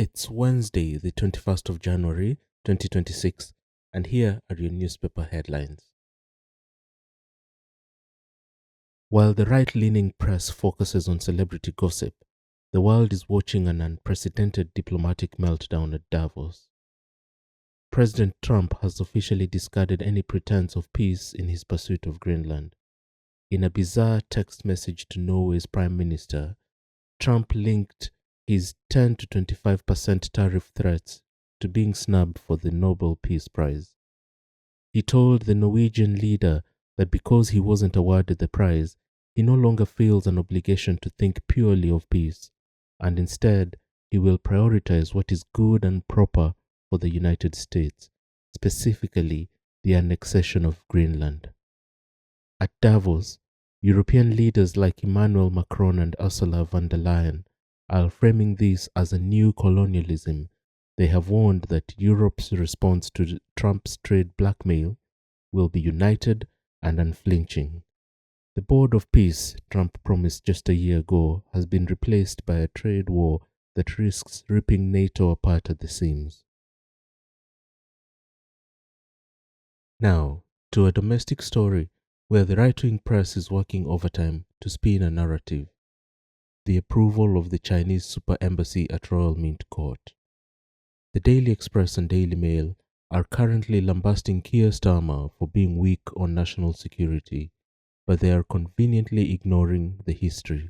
It's Wednesday, the 21st of January, 2026, and here are your newspaper headlines. While the right-leaning press focuses on celebrity gossip, the world is watching an unprecedented diplomatic meltdown at Davos. President Trump has officially discarded any pretense of peace in his pursuit of Greenland. In a bizarre text message to Norway's Prime Minister, Trump linked his 10 to 25% tariff threats to being snubbed for the Nobel Peace Prize. He told the Norwegian leader that because he wasn't awarded the prize, he no longer feels an obligation to think purely of peace, and instead he will prioritize what is good and proper for the United States, specifically the annexation of Greenland. At Davos, European leaders like Emmanuel Macron and Ursula von der Leyen are framing this as a new colonialism. They have warned that Europe's response to Trump's trade blackmail will be united and unflinching. The Board of Peace Trump promised just a year ago has been replaced by a trade war that risks ripping NATO apart at the seams. Now, to a domestic story where the right-wing press is working overtime to spin a narrative. The approval of the Chinese super embassy at Royal Mint Court. The Daily Express and Daily Mail are currently lambasting Keir Starmer for being weak on national security, but they are conveniently ignoring the history.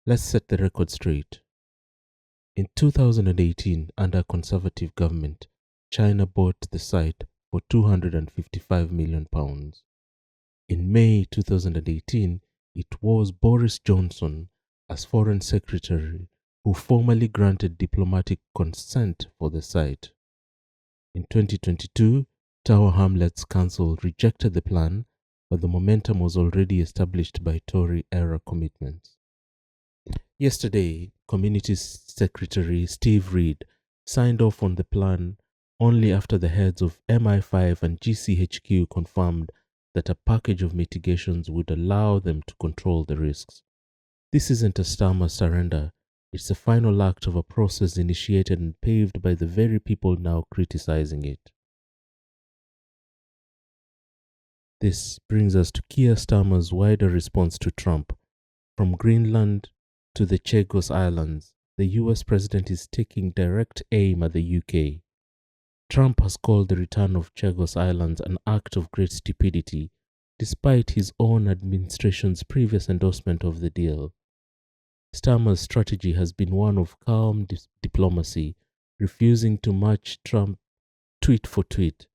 Let's set the record straight. In 2018, under a conservative government, China bought the site for £255 million. In May 2018, it was Boris Johnson, as Foreign Secretary, who formally granted diplomatic consent for the site. In 2022, Tower Hamlets Council rejected the plan, but the momentum was already established by Tory-era commitments. Yesterday, Communities Secretary Steve Reed signed off on the plan only after the heads of MI5 and GCHQ confirmed that a package of mitigations would allow them to control the risks. This isn't a Starmer surrender, it's the final act of a process initiated and paved by the very people now criticizing it. This brings us to Keir Starmer's wider response to Trump. From Greenland to the Chagos Islands, the US president is taking direct aim at the UK. Trump has called the return of Chagos Islands an act of great stupidity, despite his own administration's previous endorsement of the deal. Starmer's strategy has been one of calm diplomacy, refusing to match Trump tweet for tweet.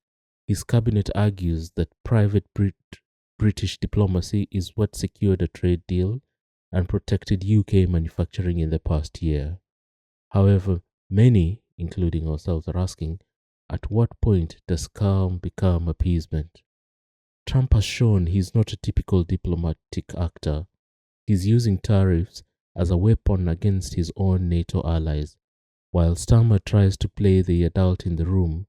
His cabinet argues that private British diplomacy is what secured a trade deal and protected UK manufacturing in the past year. However, many, including ourselves, are asking, at what point does calm become appeasement? Trump has shown he's not a typical diplomatic actor. He's using tariffs as a weapon against his own NATO allies. While Starmer tries to play the adult in the room,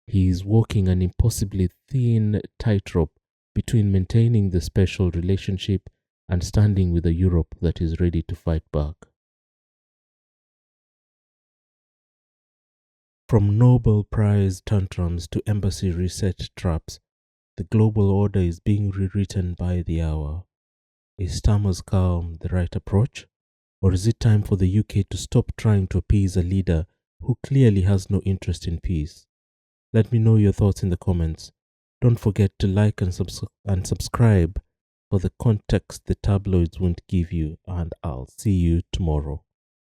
he is walking an impossibly thin tightrope between maintaining the special relationship and standing with a Europe that is ready to fight back. From Nobel Prize tantrums to embassy reset traps, the global order is being rewritten by the hour. Is Starmer's calm the right approach? Or is it time for the UK to stop trying to appease a leader who clearly has no interest in peace? Let me know your thoughts in the comments. Don't forget to like and subscribe for the context the tabloids won't give you, and I'll see you tomorrow.